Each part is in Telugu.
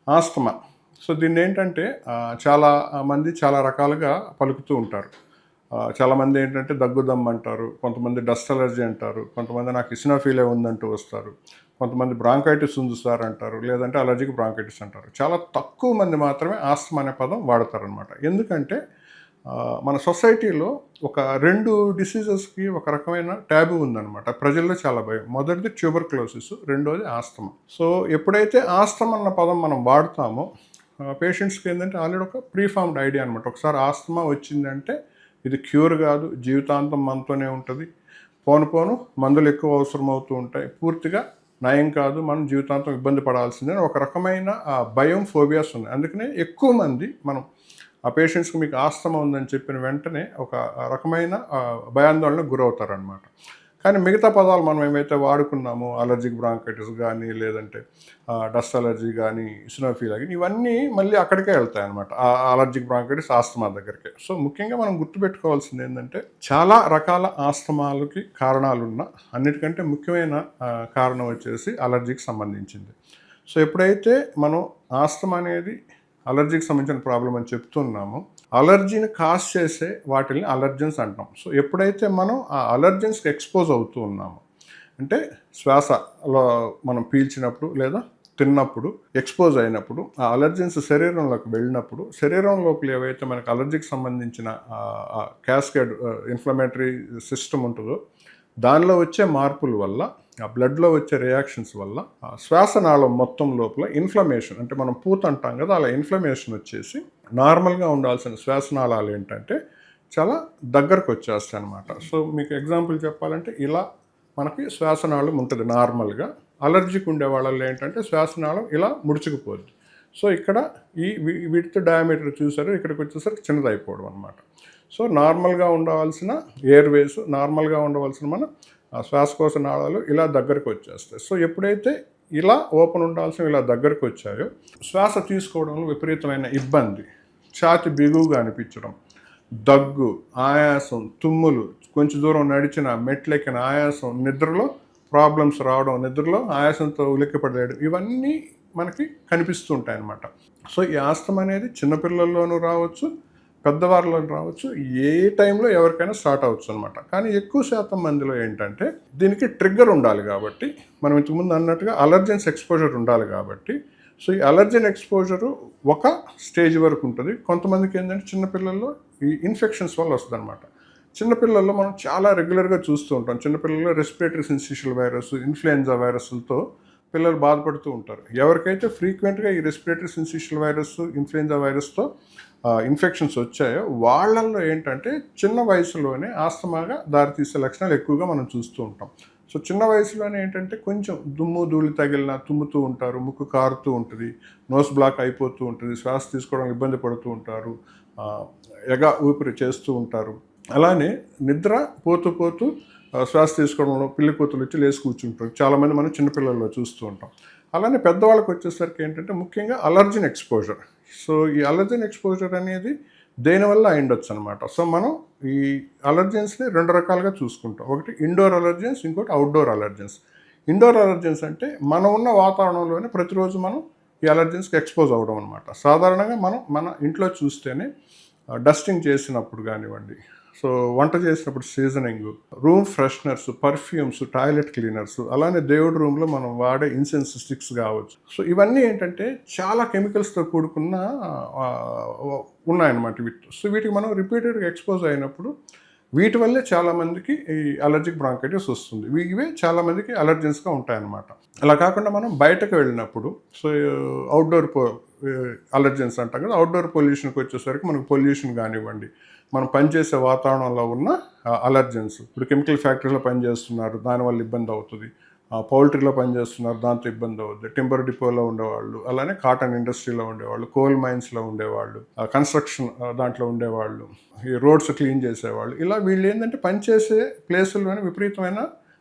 ఆస్తమా. సో దీన్నేంటంటే చాలా మంది చాలా రకాలుగా పలుకుతూ ఉంటారు. చాలామంది ఏంటంటే దగ్గు అంటారు. కొంతమంది డస్ట్ అలర్జీ అంటారు. కొంతమంది నాకు ఇసినోఫిలియా ఉందంటూ వస్తారు. కొంతమంది బ్రాంకైటిస్ ఉంది సార్ అంటారు. లేదంటే అలర్జిక్ బ్రాంకైటిస్ అంటారు. చాలా తక్కువ మంది మాత్రమే ఆస్తమా అనే పదం వాడతారనమాట. ఎందుకంటే మన సొసైటీలో ఒక 2 డిసీజెస్‌కి ఒక రకమైన టాబూ ఉందనమాట. ప్రజల్లో చాలా భయం. మొదటిది ట్యూబర్క్యులోసిస్, రెండోది ఆస్తమా. సో ఎప్పుడైతే ఆస్తమా అన్న పదం మనం వాడతామో పేషెంట్స్‌కి ఏంటంటే ఆల్రెడీ ఒక ప్రీఫార్మ్డ్ ఐడియా అనమాట. ఒకసారి ఆస్తమా వచ్చిందంటే ఇది క్యూర్ కాదు, జీవితాంతం మనతోనే ఉంటుంది. పోను పోను మందులు ఎక్కువ అవసరం అవుతూ ఉంటాయి. పూర్తిగా నయం కాదు, మనం జీవితాంతం ఇబ్బంది పడాల్సిందే ఒక రకమైన భయం, ఫోబియాస్ ఉన్నాయి. అందుకనే ఎక్కువ మంది మనం ఆ పేషెంట్స్కి మీకు ఆస్తమా ఉందని చెప్పిన వెంటనే ఒక రకమైన భయాందోళనకు గురవుతారనమాట. కానీ మిగతా పదాలు మనం ఏమైతే వాడుకున్నామో అలర్జిక్ బ్రాంకైటిస్ కానీ, లేదంటే డస్ట్ అలర్జీ కానీ, ఇసినోఫిలియా కానీ, ఇవన్నీ మళ్ళీ అక్కడికే వెళ్తాయి అనమాట. ఆ అలర్జిక్ బ్రాంకైటిస్ ఆస్తమా దగ్గరికి. సో ముఖ్యంగా మనం గుర్తుపెట్టుకోవాల్సింది ఏంటంటే చాలా రకాల ఆస్తమాలకి కారణాలున్న అన్నిటికంటే ముఖ్యమైన కారణం వచ్చేసి అలర్జీకి సంబంధించింది. సో ఎప్పుడైతే మనం ఆస్తమా అనేది అలర్జీకి సంబంధించిన ప్రాబ్లం అని చెప్తున్నాము, అలర్జీని కాజ్ చేసే వాటిని అలర్జెన్స్ అంటాం. సో ఎప్పుడైతే మనం ఆ అలర్జెన్స్కి ఎక్స్పోజ్ అవుతూ ఉన్నాము, అంటే శ్వాసలో మనం పీల్చినప్పుడు లేదా తిన్నప్పుడు ఎక్స్పోజ్ అయినప్పుడు ఆ అలర్జెన్స్ శరీరంలోకి వెళ్ళినప్పుడు శరీరం లోపల ఏవైతే మనకు అలర్జీకి సంబంధించిన క్యాస్కేడ్ ఇన్ఫ్లమేటరీ సిస్టమ్ ఉంటుందో దానిలో వచ్చే మార్పుల వల్ల ఆ బ్లడ్లో వచ్చే రియాక్షన్స్ వల్ల శ్వాసనాళం మొత్తం లోపల ఇన్ఫ్లమేషన్, అంటే మనం పూత అంటాం కదా, అలా ఇన్ఫ్లమేషన్ వచ్చేసి నార్మల్గా ఉండాల్సిన శ్వాసనాళాలు ఏంటంటే చాలా దగ్గరకు వచ్చేస్తాయి అనమాట. సో మీకు ఎగ్జాంపుల్ చెప్పాలంటే ఇలా మనకి శ్వాసనాళం ఉంటుంది నార్మల్గా. అలర్జీకి ఉండే వాళ్ళల్లో ఏంటంటే శ్వాసనాళం ఇలా ముడుచుకుపోద్ది. సో ఇక్కడ వీటితో డయామీటర్ చూసారు, ఇక్కడికి వచ్చేసరికి చిన్నదైపోవడం అనమాట. సో నార్మల్గా ఉండవలసిన ఎయిర్వేస్, నార్మల్గా ఉండవలసిన మన శ్వాసకోశ నాళాలు ఇలా దగ్గరకు వచ్చేస్తాయి. సో ఎప్పుడైతే ఇలా ఓపెన్ ఉండాల్సిన ఇలా దగ్గరకు వచ్చాయో శ్వాస తీసుకోవడంలో విపరీతమైన ఇబ్బంది, ఛాతి బిగువుగా అనిపించడం, దగ్గు, ఆయాసం, తుమ్ములు, కొంచెం దూరం నడిచిన మెట్లెక్కిన ఆయాసం, నిద్రలో ప్రాబ్లమ్స్ రావడం, నిద్రలో ఆయాసంతో ఉలిక్కిపడేయడం, ఇవన్నీ మనకి కనిపిస్తూ ఉంటాయి అన్నమాట. సో ఈ ఆస్తమా అనేది చిన్నపిల్లల్లోనూ రావచ్చు, పెద్దవారిలో రావచ్చు, ఏ టైంలో ఎవరికైనా స్టార్ట్ అవ్వచ్చు అనమాట. కానీ ఎక్కువ శాతం మందిలో ఏంటంటే దీనికి ట్రిగ్గర్ ఉండాలి కాబట్టి, మనం ఇంతకుముందు అన్నట్టుగా అలర్జెన్స్ ఎక్స్పోజర్ ఉండాలి కాబట్టి, సో ఈ అలర్జెన్ ఎక్స్పోజరు ఒక స్టేజ్ వరకు ఉంటుంది. కొంతమందికి ఏంటంటే చిన్నపిల్లల్లో ఈ ఇన్ఫెక్షన్స్ వల్ల వస్తుంది అనమాట. చిన్నపిల్లల్లో మనం చాలా రెగ్యులర్గా చూస్తూ ఉంటాం. చిన్నపిల్లల్లో రెస్పిరేటరీ సిన్సిషియల్ వైరస్, ఇన్ఫ్లుయెంజా వైరస్లతో పిల్లలు బాధపడుతూ ఉంటారు. ఎవరికైతే ఫ్రీక్వెంట్గా ఈ రెస్పిరేటరీ సిన్సిషియల్ వైరస్, ఇన్ఫ్లుయెంజా వైరస్తో ఇన్ఫెక్షన్స్ వచ్చాయో వాళ్ళల్లో ఏంటంటే చిన్న వయసులోనే ఆస్తమాగా దారితీసే లక్షణాలు ఎక్కువగా మనం చూస్తూ ఉంటాం. సో చిన్న వయసులోనే ఏంటంటే కొంచెం దుమ్ము ధూళి తగిలిన తుమ్ముతూ ఉంటారు, ముక్కు కారుతూ ఉంటుంది, నోస్ బ్లాక్ అయిపోతూ ఉంటుంది, శ్వాస తీసుకోవడం ఇబ్బంది పడుతూ ఉంటారు, ఊపిరి చేస్తూ ఉంటారు. అలానే నిద్ర పోతూ పోతూ శ్వాస తీసుకోవడంలో పిల్లి కూతులు వచ్చి లేచి కూర్చుంటారు. చాలామంది మనం చిన్నపిల్లల్లో చూస్తూ ఉంటాం. అలానే పెద్దవాళ్ళకి వచ్చేసరికి ఏంటంటే ముఖ్యంగా అలర్జెన్ ఎక్స్పోజర్. సో ఈ అలర్జెన్ ఎక్స్పోజర్ అనేది దేనివల్ల అయిండొచ్చు అనమాట. సో మనం ఈ అలర్జెన్స్ని 2 రకాలుగా చూసుకుంటాం. ఒకటి ఇండోర్ అలర్జెన్స్, ఇంకోటి అవుట్డోర్ అలర్జెన్స్. ఇండోర్ అలర్జెన్స్ అంటే మనం ఉన్న వాతావరణంలోనే ప్రతిరోజు మనం ఈ అలర్జెన్స్కి ఎక్స్పోజ్ అవ్వడం అనమాట. సాధారణంగా మనం మన ఇంట్లో చూస్తేనే డస్టింగ్ చేసినప్పుడు కానివ్వండి, సో వంట చేసినప్పుడు seasoning, room fresheners, perfumes, toilet cleaners, అలానే దేవుడి రూమ్లో మనం వాడే ఇన్సెన్స్ స్టిక్స్ కావచ్చు. సో ఇవన్నీ ఏంటంటే చాలా కెమికల్స్తో కూడుకున్న ఉన్నాయన్నమాట వీటి. సో వీటికి మనం రిపీటెడ్గా ఎక్స్పోజ్ అయినప్పుడు వీటి వల్లే చాలామందికి ఈ అలర్జిక్ బ్రాంకైటిస్ వస్తుంది. ఇవే చాలామందికి అలర్జెన్స్గా ఉంటాయన్నమాట. అలా కాకుండా మనం బయటకు వెళ్ళినప్పుడు, సో అవుట్డోర్ అలర్జెన్స్ అంటాం కదా, అవుట్డోర్ పొల్యూషన్కి వచ్చేసరికి మనకు పొల్యూషన్ కానివ్వండి, మనం పనిచేసే వాతావరణంలో ఉన్న అలర్జెన్స్. ఇప్పుడు కెమికల్ ఫ్యాక్టరీలో పనిచేస్తున్నారు, దానివల్ల ఇబ్బంది అవుతుంది. పౌల్ట్రీలో పనిచేస్తున్నారు, దాంతో ఇబ్బంది అవుతుంది. టింబర్ డిపోలో ఉండేవాళ్ళు, అలానే కాటన్ ఇండస్ట్రీలో ఉండేవాళ్ళు, కోల్ మైన్స్లో ఉండేవాళ్ళు, కన్స్ట్రక్షన్ దాంట్లో ఉండేవాళ్ళు, ఈ రోడ్స్ క్లీన్ చేసేవాళ్ళు, ఇలా వీళ్ళు ఏంటంటే పనిచేసే ప్లేసుల్లోనే విపరీతమైన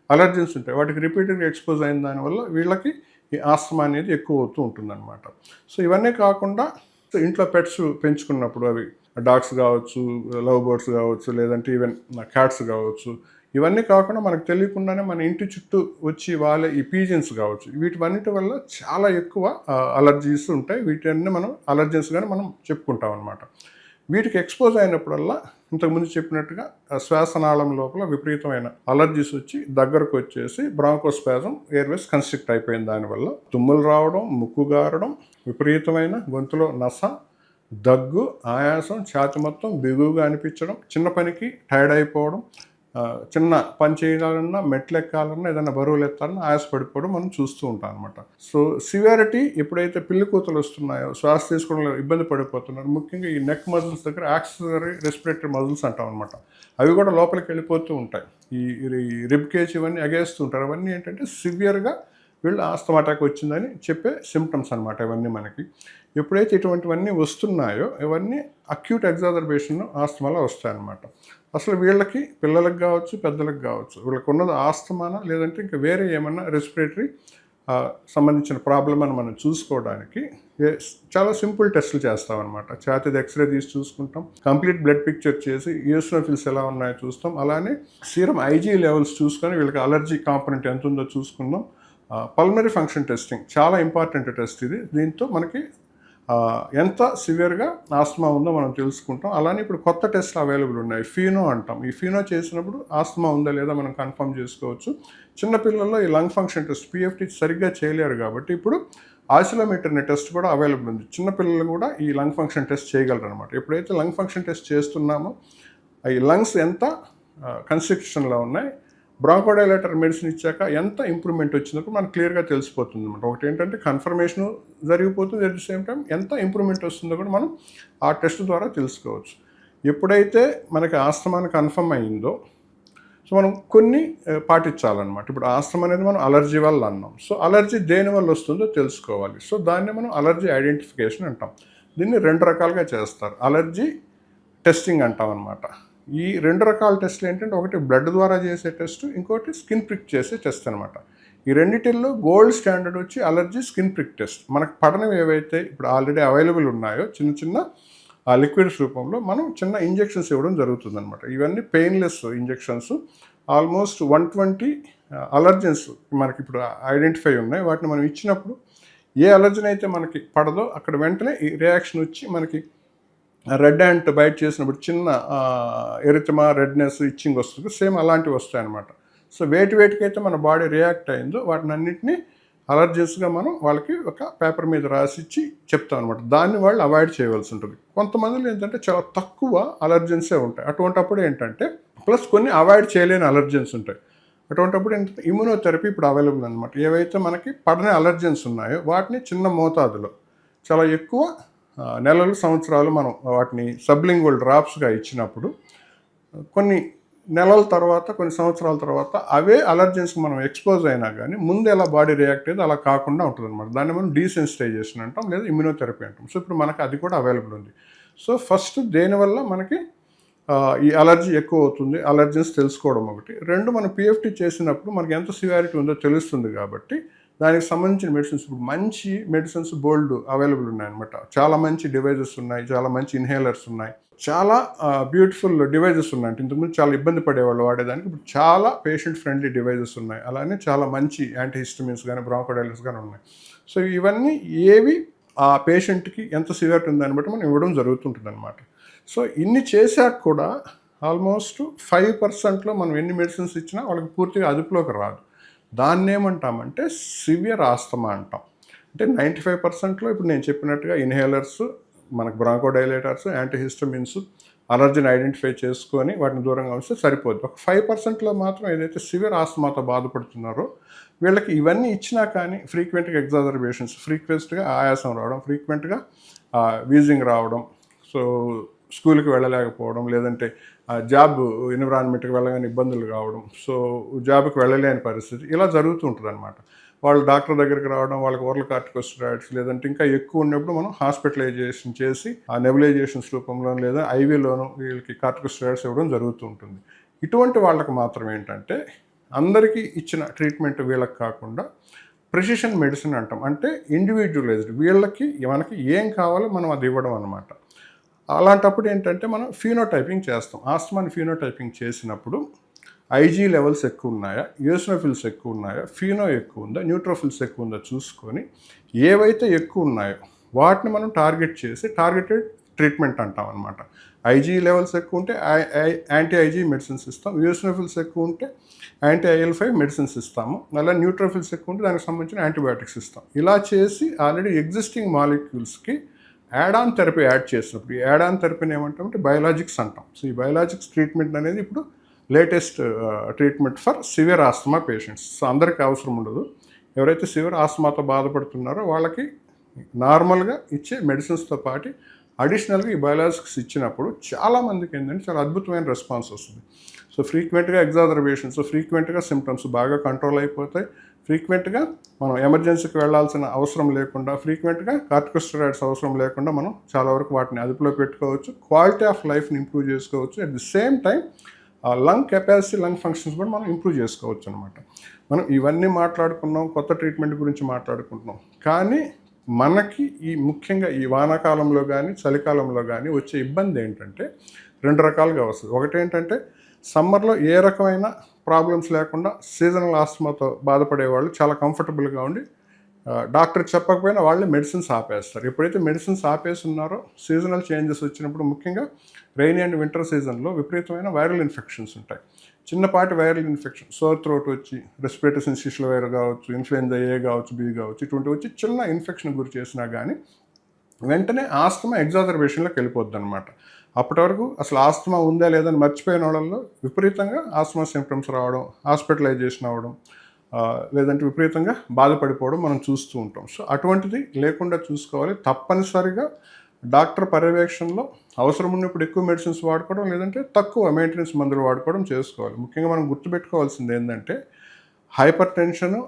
అలర్జెన్స్ ఉంటాయి. వాటికి రిపీటెడ్గా ఎక్స్పోజ్ అయిన దానివల్ల వీళ్ళకి ఈ ఆస్తమా అనేది ఎక్కువ అవుతూ ఉంటుందన్నమాట. సో ఇవన్నీ కాకుండా ఇంట్లో పెట్స్ పెంచుకున్నప్పుడు, అవి డాగ్స్ కావచ్చు, లవ్ బర్డ్స్ కావచ్చు, లేదంటే ఈవెన్ క్యాట్స్ కావచ్చు, ఇవన్నీ కాకుండా మనకు తెలియకుండానే మన ఇంటి చుట్టూ వచ్చి వాళ్ళే ఈ పీజన్స్ కావచ్చు, వీటివన్నిటి వల్ల చాలా ఎక్కువ అలర్జీస్ ఉంటాయి. వీటన్ని మనం అలర్జెన్స్గానే మనం చెప్పుకుంటాం అనమాట. వీటికి ఎక్స్పోజ్ అయినప్పుడల్లా ఇంతకుముందు చెప్పినట్టుగా శ్వాసనాళం లోపల విపరీతమైన అలర్జీస్ వచ్చి దగ్గరకు వచ్చేసి బ్రాంకోస్పాజం, ఎయిర్వేస్ కన్స్ట్రిక్ట్ అయిపోయిన దానివల్ల తుమ్ములు రావడం, ముక్కు గారడం, విపరీతమైన గొంతులో నస, దగ్గు, ఆయాసం, ఛాతి మొత్తం బిగువుగా అనిపించడం, చిన్న పనికి టైర్డ్ అయిపోవడం, చిన్న పని చేయాలన్నా, మెట్లు ఎక్కాలన్నా, ఏదైనా బరువులు ఎత్తాలన్నా ఆయాసపడిపోవడం మనం చూస్తూ ఉంటాం అనమాట. సో సివియారిటీ ఎప్పుడైతే పిల్లి కూతలు వస్తున్నాయో, శ్వాస తీసుకోవడంలో ఇబ్బంది పడిపోతున్నారు, ముఖ్యంగా ఈ నెక్ మజిల్స్ దగ్గర యాక్సెసరీ రెస్పిరేటరీ మజిల్స్ అంటాం అనమాట, అవి కూడా లోపలికి వెళ్ళిపోతూ ఉంటాయి. ఈ రిబ్ కేజ్ ఇవన్నీ అగేస్తూ ఉంటారు. అవన్నీ ఏంటంటే సివియర్గా వీళ్ళు ఆస్తమా అటాక్ వచ్చిందని చెప్పే సిమ్టమ్స్ అనమాట ఇవన్నీ మనకి. ఎప్పుడైతే ఇటువంటివన్నీ వస్తున్నాయో ఇవన్నీ అక్యూట్ ఎగ్జాజర్బేషన్ ఆస్తమాలో వస్తాయన్నమాట. అసలు వీళ్ళకి పిల్లలకు కావచ్చు, పెద్దలకు కావచ్చు, వీళ్ళకి ఉన్నది ఆస్తమానా లేదంటే ఇంకా వేరే ఏమన్నా రెస్పిరేటరీ సంబంధించిన ప్రాబ్లం అని మనం చూసుకోవడానికి చాలా సింపుల్ టెస్టులు చేస్తామన్నమాట. ఛాతీది ఎక్స్రే తీసి చూసుకుంటాం, కంప్లీట్ బ్లడ్ పిక్చర్ చేసి ఈయోసినోఫిల్స్ ఎలా ఉన్నాయో చూస్తాం, అలానే సీరం ఐజీ లెవెల్స్ చూసుకొని వీళ్ళకి అలర్జీ కాంపోనెంట్ ఎంత ఉందో చూసుకుందాం. పల్మనరీ ఫంక్షన్ టెస్టింగ్ చాలా ఇంపార్టెంట్ టెస్ట్ ఇది. దీంతో మనకి ఎంత సివియర్గా ఆస్తమా ఉందో మనం తెలుసుకుంటాం. అలానే ఇప్పుడు కొత్త టెస్ట్లు అవైలబుల్ ఉన్నాయి, ఫీనో అంటాం. ఈ ఫీనో చేసినప్పుడు ఆస్తమా ఉందా లేదా మనం కన్ఫర్మ్ చేసుకోవచ్చు. చిన్నపిల్లల్లో ఈ లంగ్ ఫంక్షన్ టెస్ట్ పిఎఫ్టీ సరిగ్గా చేయలేరు కాబట్టి ఇప్పుడు ఆసిలోమీటర్ అనే టెస్ట్ కూడా అవైలబుల్ ఉంది. చిన్నపిల్లలు కూడా ఈ లంగ్ ఫంక్షన్ టెస్ట్ చేయగలరు అనమాట. ఎప్పుడైతే లంగ్ ఫంక్షన్ టెస్ట్ చేస్తున్నామో ఈ లంగ్స్ ఎంత కన్స్ట్రిక్షన్లో ఉన్నాయి, బ్రాంకోడైలేటర్ మెడిసిన్ ఇచ్చాక ఎంత ఇంప్రూవ్మెంట్ వచ్చినప్పుడు మనకు క్లియర్గా తెలిసిపోతుంది అనమాట. ఒకటి ఏంటంటే కన్ఫర్మేషన్ జరిగిపోతుంది, అట్ ది సేమ్ టైం ఎంత ఇంప్రూవ్మెంట్ వస్తుందో కూడా మనం ఆ టెస్ట్ ద్వారా తెలుసుకోవచ్చు. ఎప్పుడైతే మనకి ఆస్తమాని కన్ఫర్మ్ అయ్యిందో సో మనం కొన్ని పాటించాలన్నమాట. ఇప్పుడు ఆస్తమా అనేది మనం అలర్జీ వల్ల అన్నాం. సో అలర్జీ దేని వల్ల వస్తుందో తెలుసుకోవాలి. సో దాన్ని మనం అలర్జీ ఐడెంటిఫికేషన్ అంటాం. దీన్ని 2 రకాలుగా చేస్తారు. అలర్జీ టెస్టింగ్ అంటాం అనమాట. ఈ 2 రకాల టెస్టులు ఏంటంటే ఒకటి బ్లడ్ ద్వారా చేసే టెస్ట్, ఇంకోటి స్కిన్ ప్రిక్ చేసే టెస్ట్ అనమాట. ఈ రెండిటిల్లో గోల్డ్ స్టాండర్డ్ వచ్చి అలర్జీ స్కిన్ ప్రిక్ టెస్ట్. మనకు పడనివి ఏవైతే ఇప్పుడు ఆల్రెడీ అవైలబుల్ ఉన్నాయో చిన్న చిన్న లిక్విడ్స్ రూపంలో మనం చిన్న ఇంజెక్షన్స్ ఇవ్వడం జరుగుతుంది అనమాట. ఇవన్నీ పెయిన్లెస్ ఇంజెక్షన్స్. ఆల్మోస్ట్ 120 అలర్జెన్స్ మనకి ఇప్పుడు ఐడెంటిఫై ఉన్నాయి. వాటిని మనం ఇచ్చినప్పుడు ఏ అలర్జన్ అయితే మనకి పడదో అక్కడ వెంటనే ఈ రియాక్షన్ వచ్చి మనకి రెడ్ యాంట్ బైట్ చేసినప్పుడు చిన్న ఎరిథమా, రెడ్నెస్, ఇచ్చింగ్ వస్తుంది, సేమ్ అలాంటివి వస్తాయన్నమాట. సో వేటికైతే మన బాడీ రియాక్ట్ అయిందో వాటిని అన్నింటినీ అలర్జెన్స్గా మనం వాళ్ళకి ఒక పేపర్ మీద రాసిచ్చి చెప్తాం అనమాట. దాన్ని వాళ్ళు అవాయిడ్ చేయవలసి ఉంటుంది. కొంతమందిలో ఏంటంటే చాలా తక్కువ అలర్జెన్సే ఉంటాయి. అటువంటప్పుడు ఏంటంటే ప్లస్ కొన్ని అవాయిడ్ చేయలేని అలర్జెన్స్ ఉంటాయి. అటువంటప్పుడు ఏంటంటే ఇమ్యూనోథెరపీ ఇప్పుడు అవైలబుల్ అనమాట. ఏవైతే మనకి పడని అలర్జెన్స్ ఉన్నాయో వాటిని చిన్న మోతాదులో చాలా ఎక్కువ నెలలు, సంవత్సరాలు మనం వాటిని సబ్లింగ్వల్ డ్రాప్స్గా ఇచ్చినప్పుడు కొన్ని నెలల తర్వాత, కొన్ని సంవత్సరాల తర్వాత అవే అలర్జెన్స్కి మనం ఎక్స్పోజ్ అయినా కానీ ముందు ఎలా బాడీ రియాక్ట్ అయ్యేది అలా కాకుండా ఉంటుంది అనమాట. దాన్ని మనం డీసెన్సిటైజేషన్ అంటాం, లేదా ఇమ్యూనోథెరపీ అంటాం. సో ఇప్పుడు మనకి అది కూడా అవైలబుల్ ఉంది. సో ఫస్ట్ దేనివల్ల మనకి ఈ అలర్జీ ఎక్కువ అవుతుంది, అలర్జెన్స్ తెలుసుకోవడం ఒకటి. 2 మనం పిఎఫ్టీ చేసినప్పుడు మనకి ఎంత సివియారిటీ ఉందో తెలుస్తుంది కాబట్టి దానికి సంబంధించిన మెడిసిన్స్ ఇప్పుడు మంచి మెడిసిన్స్ బోల్డ్ అవైలబుల్ ఉన్నాయన్నమాట. చాలా మంచి డివైజెస్ ఉన్నాయి, చాలా మంచి ఇన్హేలర్స్ ఉన్నాయి, చాలా బ్యూటిఫుల్ డివైజెస్ ఉన్నాయి. అంటే ఇంతకుముందు చాలా ఇబ్బంది పడేవాళ్ళు వాడేదానికి ఇప్పుడు చాలా పేషెంట్ ఫ్రెండ్లీ డివైజెస్ ఉన్నాయి. అలానే చాలా మంచి యాంటీహిస్టమిన్స్ కానీ బ్రాంకోడైలర్స్ కానీ ఉన్నాయి. సో ఇవన్నీ ఏవి ఆ పేషెంట్కి ఎంత సివియారిటీ ఉందని బట్టి మనం ఇవ్వడం జరుగుతుంటుంది అనమాట. సో ఇన్ని చేశాక కూడా ఆల్మోస్ట్ 5%లో మనం ఎన్ని మెడిసిన్స్ ఇచ్చినా వాళ్ళకి పూర్తిగా అదుపులోకి రాదు. దాన్ని ఏమంటామంటే సివియర్ ఆస్తమా అంటాం. అంటే 95%లో ఇప్పుడు నేను చెప్పినట్టుగా ఇన్హేలర్స్, మనకు బ్రాంకోడైలేటర్స్, యాంటీహిస్టమిన్స్, అలర్జీని ఐడెంటిఫై చేసుకొని వాటిని దూరంగా ఉంచితే సరిపోద్ది. ఒక 5%లో మాత్రం ఏదైతే సివియర్ ఆస్తమాతో బాధపడుతున్నారో వీళ్ళకి ఇవన్నీ ఇచ్చినా కానీ ఫ్రీక్వెంట్గా ఎగ్జాజర్బేషన్స్, ఫ్రీక్వెంట్గా ఆయాసం రావడం, ఫ్రీక్వెంట్గా వీజింగ్ రావడం, సో స్కూల్కి వెళ్ళలేకపోవడం, లేదంటే జాబ్ ఎన్విరాన్మెంట్కి వెళ్ళగానే ఇబ్బందులు కావడం, సో జాబ్కి వెళ్ళలేని పరిస్థితి ఇలా జరుగుతూ ఉంటుంది అనమాట. వాళ్ళు డాక్టర్ దగ్గరికి రావడం, వాళ్ళకి ఓరల్ కార్టికోస్టెరాయిడ్స్ లేదంటే ఇంకా ఎక్కువ ఉన్నప్పుడు మనం హాస్పిటలైజేషన్ చేసి ఆ నెబులైజేషన్స్ రూపంలో లేదా ఐవీలోనూ వీళ్ళకి కార్టికోస్టెరాయిడ్స్ ఇవ్వడం జరుగుతూ ఉంటుంది. ఇటువంటి వాళ్ళకి మాత్రం ఏంటంటే అందరికీ ఇచ్చిన ట్రీట్మెంట్ వీళ్ళకి కాకుండా ప్రిసిషన్ మెడిసిన్ అంటాం. అంటే ఇండివిజువలైజ్డ్, వీళ్ళకి మనకి ఏం కావాలో మనం అది ఇవ్వడం అనమాట. అలాంటప్పుడు ఏంటంటే మనం ఫీనోటైపింగ్ చేస్తాం. ఆస్తమాని ఫీనోటైపింగ్ చేసినప్పుడు ఐజీ లెవెల్స్ ఎక్కువ ఉన్నాయా, యూసినోఫిల్స్ ఎక్కువ ఉన్నాయా, ఫీనో ఎక్కువ ఉందా, న్యూట్రోఫిల్స్ ఎక్కువ ఉందా చూసుకొని ఏవైతే ఎక్కువ ఉన్నాయో వాటిని మనం టార్గెట్ చేసి టార్గెటెడ్ ట్రీట్మెంట్ అంటాం అనమాట. ఐజీ లెవెల్స్ ఎక్కువ ఉంటే యాంటీ ఐజీ మెడిసిన్స్ ఇస్తాం, యూసినోఫిల్స్ ఎక్కువ ఉంటే యాంటీ IL-5 మెడిసిన్స్ ఇస్తాము, అలా న్యూట్రోఫిల్స్ ఎక్కువ ఉంటే దానికి సంబంధించిన యాంటీబయాటిక్స్ ఇస్తాం. ఇలా చేసి ఆల్రెడీ ఎగ్జిస్టింగ్ మాలిక్యూల్స్కి యాడ్ ఆన్ థెరపీ యాడ్ చేసినప్పుడు ఈ యాడ్ ఆన్ థెరపీని ఏమంటామంటే బయోలాజిక్స్ అంటాం. సో ఈ బయోలాజిక్స్ ట్రీట్మెంట్ అనేది ఇప్పుడు latest treatment for severe asthma patients. So అందరికీ అవసరం ఉండదు. ఎవరైతే సివియర్ ఆస్తమాతో బాధపడుతున్నారో వాళ్ళకి నార్మల్గా ఇచ్చే మెడిసిన్స్తో పాటు అడిషనల్గా ఈ బయోలాజిక్స్ ఇచ్చినప్పుడు చాలామందికి ఏంటంటే చాలా అద్భుతమైన రెస్పాన్స్ వస్తుంది. సో ఫ్రీక్వెంట్గా ఎగ్జాజర్బేషన్స్, ఫ్రీక్వెంట్గా సిమ్టమ్స్ బాగా కంట్రోల్ అయిపోతాయి, ఫ్రీక్వెంట్గా మనం ఎమర్జెన్సీకి వెళ్ళాల్సిన అవసరం లేకుండా, ఫ్రీక్వెంట్గా కార్టికోస్టెరాయిడ్స్ అవసరం లేకుండా మనం చాలా వరకు వాటిని అదుపులో పెట్టుకోవచ్చు, క్వాలిటీ ఆఫ్ లైఫ్ని ఇంప్రూవ్ చేసుకోవచ్చు. At the same time lung capacity, lung functions కూడా మనం ఇంప్రూవ్ చేసుకోవచ్చు అనమాట. మనం ఇవన్నీ మాట్లాడుకున్నాం, కొత్త ట్రీట్మెంట్ గురించి మాట్లాడుకుంటున్నాం, కానీ మనకి ముఖ్యంగా ఈ వానాకాలంలో కానీ చలికాలంలో కానీ వచ్చే ఇబ్బంది ఏంటంటే 2 రకాలుగా వస్తుంది. ఒకటేంటంటే సమ్మర్లో ఏ రకమైన ప్రాబ్లమ్స్ లేకుండా సీజనల్ ఆస్తమాతో బాధపడే వాళ్ళు చాలా కంఫర్టబుల్గా ఉండి డాక్టర్ చెప్పకపోయినా వాళ్ళే మెడిసిన్స్ ఆపేస్తారు. ఎప్పుడైతే మెడిసిన్స్ ఆపేసి ఉన్నారో సీజనల్ చేంజెస్ వచ్చినప్పుడు ముఖ్యంగా రెయినీ అండ్ వింటర్ సీజన్లో విపరీతమైన వైరల్ ఇన్ఫెక్షన్స్ ఉంటాయి. చిన్నపాటి వైరల్ ఇన్ఫెక్షన్, సోర్ థ్రోట్ వచ్చి, రెస్పిరేటరీ సిన్సిటివ్ వైరల్ కావచ్చు, ఇన్ఫ్లుయెంజా A కావచ్చు, B కావచ్చు, ఇటువంటి వచ్చి చిన్న ఇన్ఫెక్షన్ గురి చేసినా కానీ వెంటనే ఆస్తమా ఎగ్జాజర్బేషన్లోకి వెళ్ళిపోద్ది అనమాట. అప్పటి వరకు అసలు ఆస్తమా ఉందా లేదని మర్చిపోయిన వాళ్ళల్లో విపరీతంగా ఆస్తమా సింప్టమ్స్ రావడం, హాస్పిటలైజేషన్ అవ్వడం, లేదంటే విపరీతంగా బాధపడిపోవడం మనం చూస్తూ ఉంటాం. సో అటువంటిది లేకుండా చూసుకోవాలి. తప్పనిసరిగా డాక్టర్ పర్యవేక్షణలో అవసరం ఉన్నప్పుడు ఎక్కువ మెడిసిన్స్ వాడుకోవడం, లేదంటే తక్కువ మెయింటెనెన్స్ మందులు వాడుకోవడం చేసుకోవాలి. ముఖ్యంగా మనం గుర్తుపెట్టుకోవాల్సింది ఏంటంటే హైపర్ టెన్షను,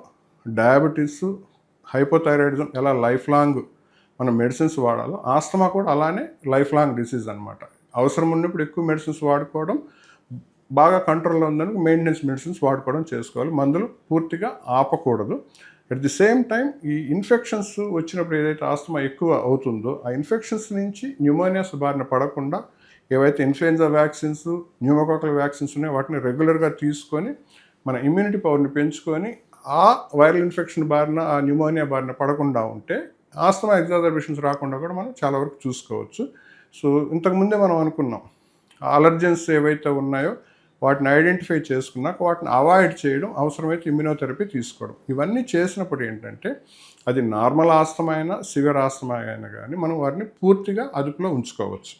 డయాబెటీస్, హైపోథైరాయిడిజం ఎలా లైఫ్ లాంగ్ మనం మెడిసిన్స్ వాడాలో ఆస్తమా కూడా అలానే లైఫ్ లాంగ్ డిసీజ్ అనమాట. అవసరం ఉన్నప్పుడు ఎక్కువ మెడిసిన్స్ వాడుకోవడం, బాగా కంట్రోల్లో ఉందని మెయింటెనెన్స్ మెడిసిన్స్ వాడుకోవడం చేసుకోవాలి. మందులు పూర్తిగా ఆపకూడదు. అట్ ది సేమ్ టైం ఈ ఇన్ఫెక్షన్స్ వచ్చినప్పుడు ఏదైతే ఆస్తమా ఎక్కువ అవుతుందో ఆ ఇన్ఫెక్షన్స్ నుంచి న్యూమోనియాస్ బారిన పడకుండా ఏవైతే ఇన్ఫ్లుయెంజా వ్యాక్సిన్స్, న్యూమోకాకల్ వ్యాక్సిన్స్ ఉన్నాయో వాటిని రెగ్యులర్గా తీసుకొని మన ఇమ్యూనిటీ పవర్ని పెంచుకొని ఆ వైరల్ ఇన్ఫెక్షన్ బారిన, ఆ న్యూమోనియా బారిన పడకుండా ఉంటే ఆస్తమా ఎగ్జాజర్బేషన్స్ రాకుండా కూడా మనం చాలా వరకు చూసుకోవచ్చు. సో ఇంతకుముందే మనం అనుకున్నాం అలర్జెన్స్ ఏవైతే ఉన్నాయో వాటిని ఐడెంటిఫై చేసుకున్నాక వాటిని అవాయిడ్ చేయడం, అవసరమైతే ఇమ్యూనోథెరపీ తీసుకోవడం, ఇవన్నీ చేసినప్పుడు ఏంటంటే అది నార్మల్ ఆస్తమా అయినా సివియర్ ఆస్తమా అయినా కానీ మనం వాటిని పూర్తిగా అదుపులో ఉంచుకోవచ్చు.